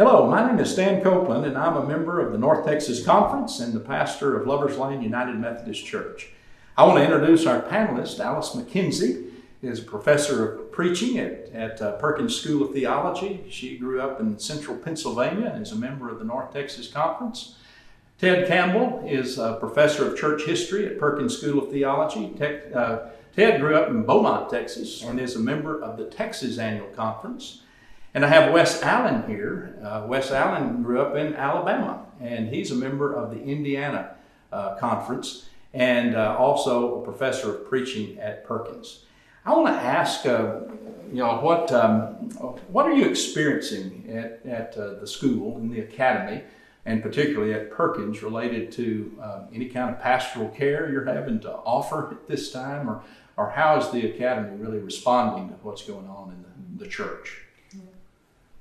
Hello, my name is Stan Copeland, and I'm a member of the North Texas Conference and the pastor of Lovers Lane United Methodist Church. I want to introduce our panelist, Alyce McKenzie, is a professor of preaching at Perkins School of Theology. She grew up in central Pennsylvania and is a member of the North Texas Conference. Ted Campbell is a professor of church history at Perkins School of Theology. Ted grew up in Beaumont, Texas, and is a member of the Texas Annual Conference. And I have Wes Allen here. Wes Allen grew up in Alabama, and he's a member of the Indiana Conference and also a professor of preaching at Perkins. I want to ask, what are you experiencing at the school, in the academy, and particularly at Perkins, related to any kind of pastoral care you're having to offer at this time, or how is the academy really responding to what's going on in the church?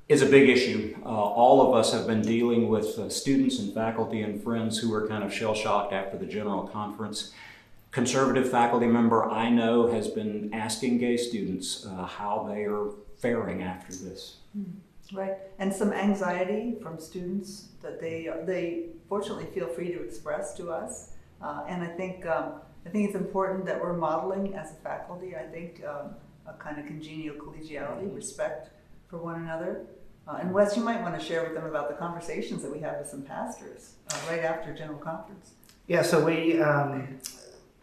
It's a big issue. All of us have been dealing with students and faculty and friends who were kind of shell-shocked after the general conference. Conservative faculty member I know has been asking gay students how they are faring after this. Right, and some anxiety from students that they fortunately feel free to express to us, and I think it's important that we're modeling as a faculty. I think a kind of congenial collegiality, respect for one another. And Wes, you might want to share with them about the conversations that we have with some pastors right after General Conference. Yeah, so we,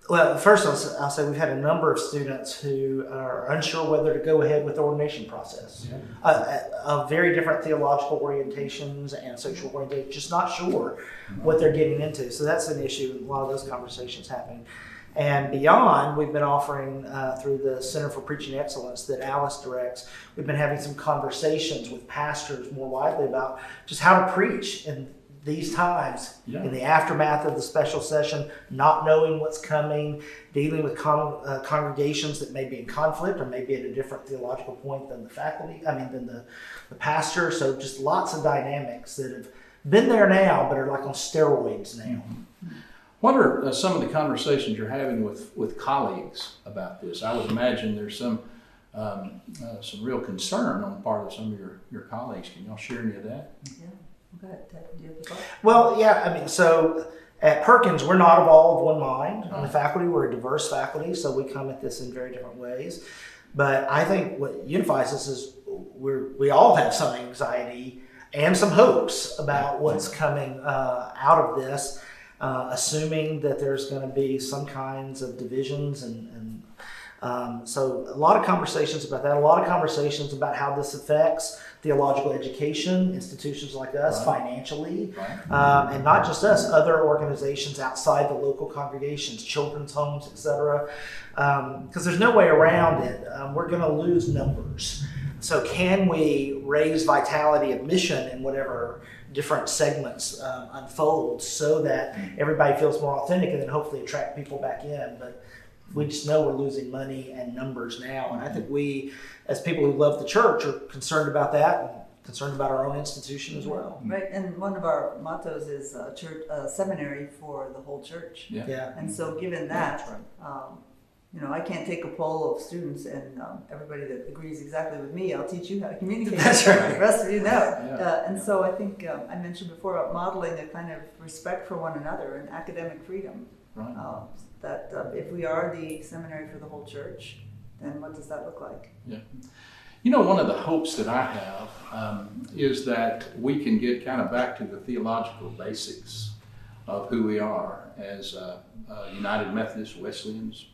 well, first I'll say we've had a number of students who are unsure whether to go ahead with the ordination process. Of very different theological orientations and social orientations, just not sure what they're getting into. So that's an issue, a lot of those conversations happening. And beyond, we've been offering through the Center for Preaching Excellence that Alyce directs, we've been having some conversations with pastors more widely about just how to preach in these times, in the aftermath of the special session, not knowing what's coming, dealing with congregations that may be in conflict or may be at a different theological point than than the pastor. So just lots of dynamics that have been there now, but are like on steroids now. What are some of the conversations you're having with colleagues about this? I would imagine there's some real concern on the part of some of your colleagues. Can y'all share any of that? Yeah, go ahead, Ted. Do you have a thought? Well, yeah, so at Perkins, we're not of all of one mind. On the faculty, we're a diverse faculty, so we come at this in very different ways. But I think what unifies us is we all have some anxiety and some hopes about what's coming out of this. Assuming that there's going to be some kinds of divisions and so a lot of conversations about that, a lot of conversations about how this affects theological education, institutions like us financially, and not just us, other organizations outside the local congregations, children's homes, etc. Because there's no way around it. We're going to lose numbers. So can we raise vitality of mission in whatever different segments unfold so that everybody feels more authentic and then hopefully attract people back in? But we just know we're losing money and numbers now. And I think we, as people who love the church, are concerned about that and concerned about our own institution as well. Right, and one of our mottos is seminary for the whole church. Yeah. And so given that, I can't take a poll of students and everybody that agrees exactly with me, I'll teach you how to communicate. That's right. The rest of you know. And so I think I mentioned before about modeling a kind of respect for one another and academic freedom. That if we are the seminary for the whole church, then what does that look like? Yeah. One of the hopes that I have is that we can get kind of back to the theological basics of who we are as United Methodist Wesleyans.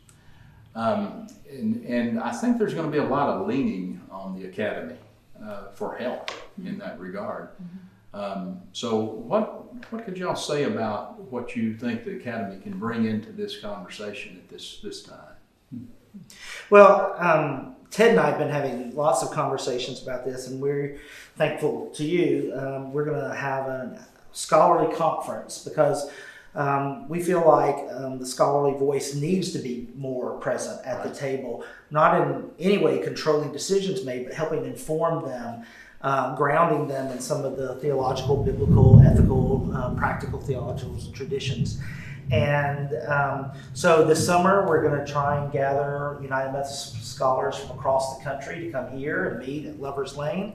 And I think there's going to be a lot of leaning on the academy for help in that regard. So what could y'all say about what you think the academy can bring into this conversation at this time? Well, Ted and I have been having lots of conversations about this, and we're thankful to you. We're going to have a scholarly conference because we feel like the scholarly voice needs to be more present at the table, not in any way controlling decisions made, but helping inform them, grounding them in some of the theological, biblical, ethical, practical theological traditions. And so this summer, we're going to try and gather United Methodist scholars from across the country to come here and meet at Lovers Lane.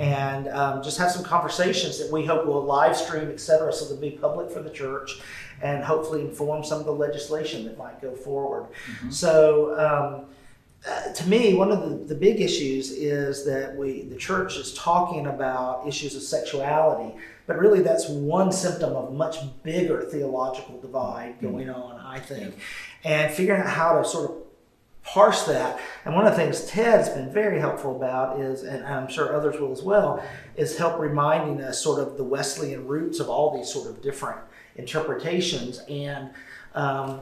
and just have some conversations that we hope will live stream, etc., so they'll be public for the church, and hopefully inform some of the legislation that might go forward. So to me, one of the big issues is that the church is talking about issues of sexuality, but really that's one symptom of a much bigger theological divide going on, I think. And figuring out how to sort of parse that. And one of the things Ted's been very helpful about is, and I'm sure others will as well, is help reminding us sort of the Wesleyan roots of all these sort of different interpretations. And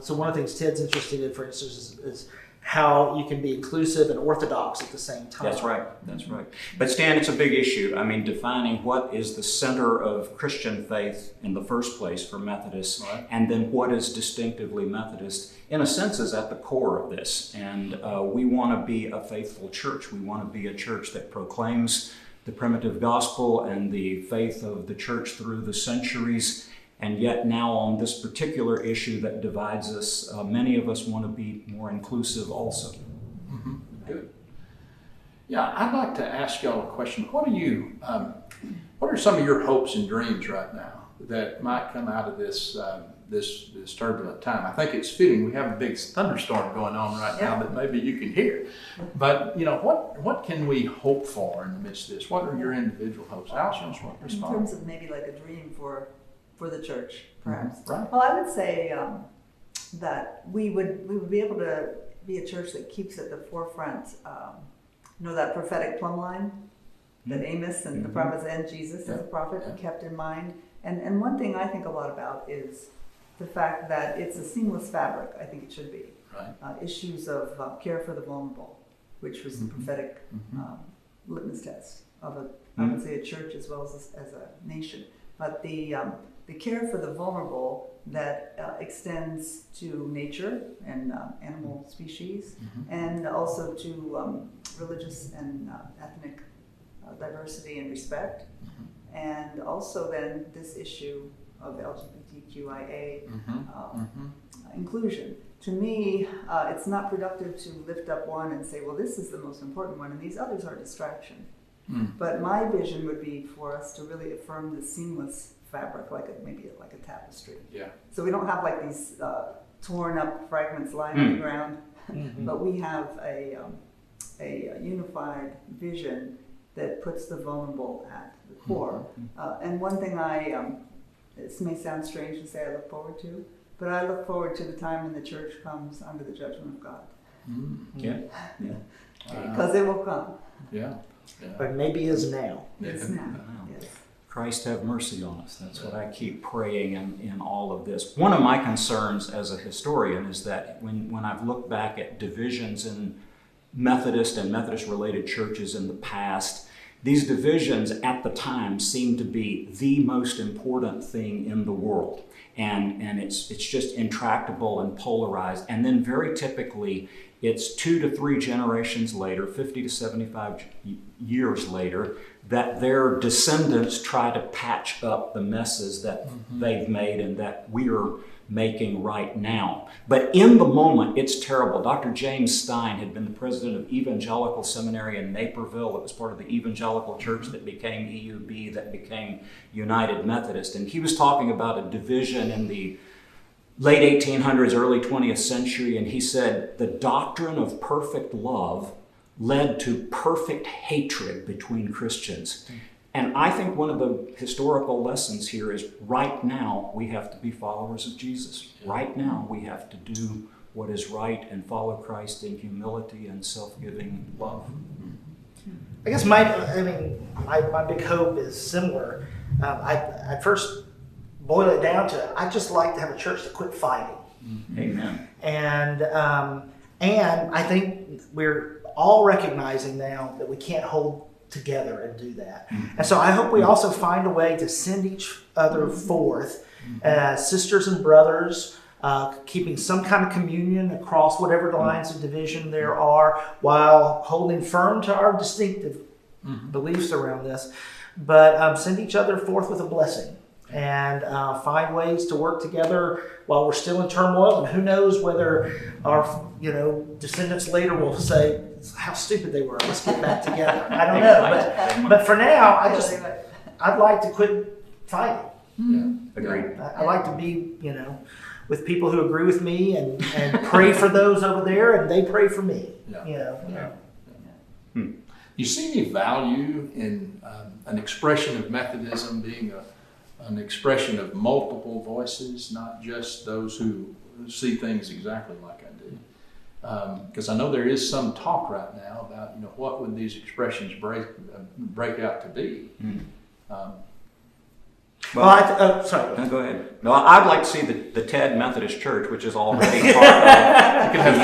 so one of the things Ted's interested in, for instance, is how you can be inclusive and orthodox at the same time. That's right. But Stan, it's a big issue. I mean, defining what is the center of Christian faith in the first place for Methodists, right, and then what is distinctively Methodist, in a sense, is at the core of this. And we want to be a faithful church. We want to be a church that proclaims the primitive gospel and the faith of the church through the centuries. And yet now on this particular issue that divides us, many of us want to be more inclusive also. Good. Yeah, I'd like to ask y'all a question. What are some of your hopes and dreams right now that might come out of this this turbulent time? I think it's fitting. We have a big thunderstorm going on right now that maybe you can hear. But what can we hope for in the midst of this? What are your individual hopes? Alyce, what in terms of maybe like a dream for the church, perhaps. Right. Well, I would say that we would be able to be a church that keeps at the forefront, that prophetic plumb line that Amos and the prophets and Jesus as a prophet kept in mind. And one thing I think a lot about is the fact that it's a seamless fabric. I think it should be. Right. Issues of care for the vulnerable, which was the prophetic litmus test of I would say a church as well as a nation. But the care for the vulnerable that extends to nature and animal species, and also to religious and ethnic diversity and respect, and also then this issue of LGBTQIA inclusion. To me, it's not productive to lift up one and say, well, this is the most important one, and these others are distraction. But my vision would be for us to really affirm the seamless fabric, maybe like a tapestry. Yeah. So we don't have like these torn up fragments lying on the ground, but we have a unified vision that puts the vulnerable at the core. And one thing this may sound strange to say I look forward to, but I look forward to the time when the church comes under the judgment of God. Because it will come. Yeah. But maybe is now. It's now. Yes. Christ have mercy on us. That's what I keep praying in all of this. One of my concerns as a historian is that when I've looked back at divisions in Methodist and Methodist-related churches in the past, these divisions at the time seemed to be the most important thing in the world. And it's just intractable and polarized. And then very typically, it's 2 to 3 generations later, 50 to 75 years later, that their descendants try to patch up the messes that they've made and that we're making right now. But in the moment, it's terrible. Dr. James Stein had been the president of Evangelical Seminary in Naperville. It was part of the Evangelical Church that became EUB, that became United Methodist. And he was talking about a division in the late 1800s, early 20th century, and he said, the doctrine of perfect love led to perfect hatred between Christians. And I think one of the historical lessons here is right now we have to be followers of Jesus. Right now we have to do what is right and follow Christ in humility and self-giving love. I guess my big hope is similar. I first boil it down to I'd just like to have a church that quit fighting. Amen. And I think we're all recognizing now that we can't hold together and do that. And so I hope we also find a way to send each other forth as sisters and brothers, keeping some kind of communion across whatever lines of division there are, while holding firm to our distinctive beliefs around this, but send each other forth with a blessing and find ways to work together while we're still in turmoil. And who knows whether our descendants later will say, how stupid they were. Let's get back together. I don't know, but for now, I'd like to quit fighting. Yeah. Agreed. I like to be, with people who agree with me and pray for those over there, and they pray for me. Yeah. You see any value in an expression of Methodism being an expression of multiple voices, not just those who see things exactly like I do? Because I know there is some talk right now about what would these expressions break out to be. Sorry. No, go ahead. No, I'd like to see the TED Methodist Church, which is already part of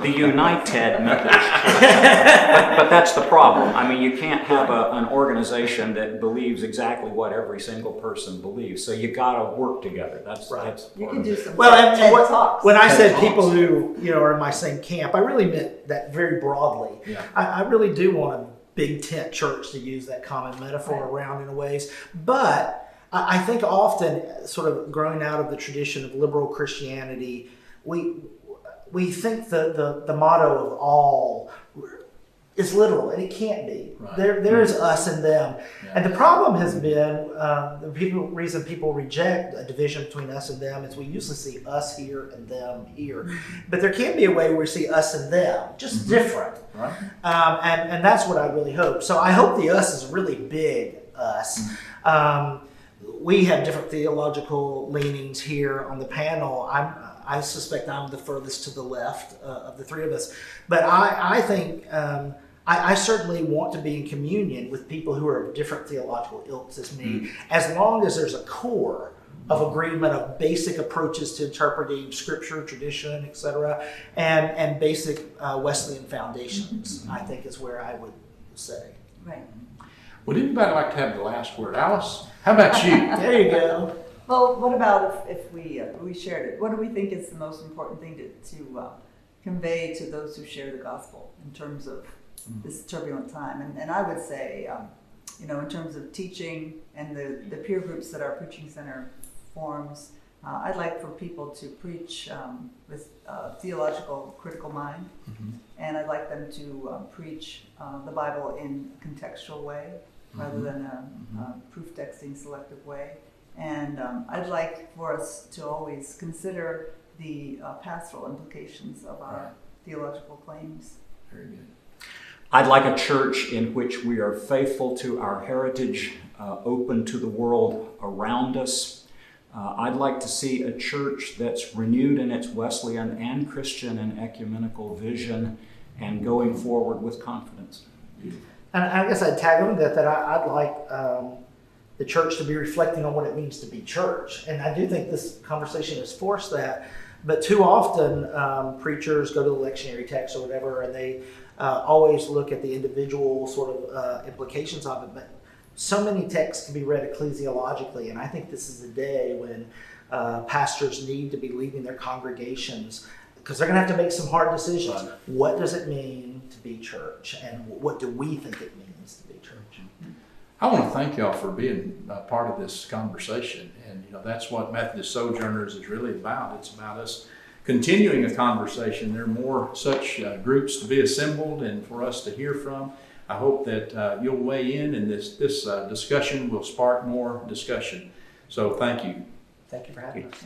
the Unite TED Methodist Church. But that's the problem. I mean, you can't have an organization that believes exactly what every single person believes. So you got to work together. That's you can do some TED talks. When I said people who are in my same camp, I really meant that very broadly. Yeah. I really do want a big tent church, to use that common metaphor around in a ways. But I think often, sort of growing out of the tradition of liberal Christianity, we think the motto of all is literal, and it can't be. Right. There is us and them. Yeah. And the problem has been, the reason people reject a division between us and them is we usually see us here and them here. But there can be a way where we see us and them, just different. Right. And that's what I really hope. So I hope the us is really big us. We have different theological leanings here on the panel. I suspect I'm the furthest to the left of the three of us. But I think I certainly want to be in communion with people who are of different theological ilks as me, as long as there's a core of agreement of basic approaches to interpreting scripture, tradition, etc., and basic Wesleyan foundations, I think is where I would say. Right. Would anybody like to have the last word? Alyce, how about you? There you go. Well, what about if we shared it? What do we think is the most important thing to convey to those who share the gospel in terms of this turbulent time? And I would say, in terms of teaching and the peer groups that our preaching center forms, I'd like for people to preach with theological critical mind, and I'd like them to preach the Bible in a contextual way rather than a proof texting selective way. And I'd like for us to always consider the pastoral implications of our theological claims. Very good. I'd like a church in which we are faithful to our heritage, open to the world around us. I'd like to see a church that's renewed in its Wesleyan and Christian and ecumenical vision and going forward with confidence. And I guess I'd tag on that I'd like the church to be reflecting on what it means to be church. And I do think this conversation has forced that. But too often, preachers go to the lectionary text or whatever, and they always look at the individual sort of implications of it. But so many texts can be read ecclesiologically, and I think this is a day when pastors need to be leading their congregations, because they're going to have to make some hard decisions. Right. What does it mean to be church, and what do we think it means to be church? I want to thank y'all for being a part of this conversation, and that's what Methodist Sojourners is really about. It's about us continuing a conversation. There are more such groups to be assembled and for us to hear from. I hope that you'll weigh in, and this discussion will spark more discussion. So thank you. Thank you for having us.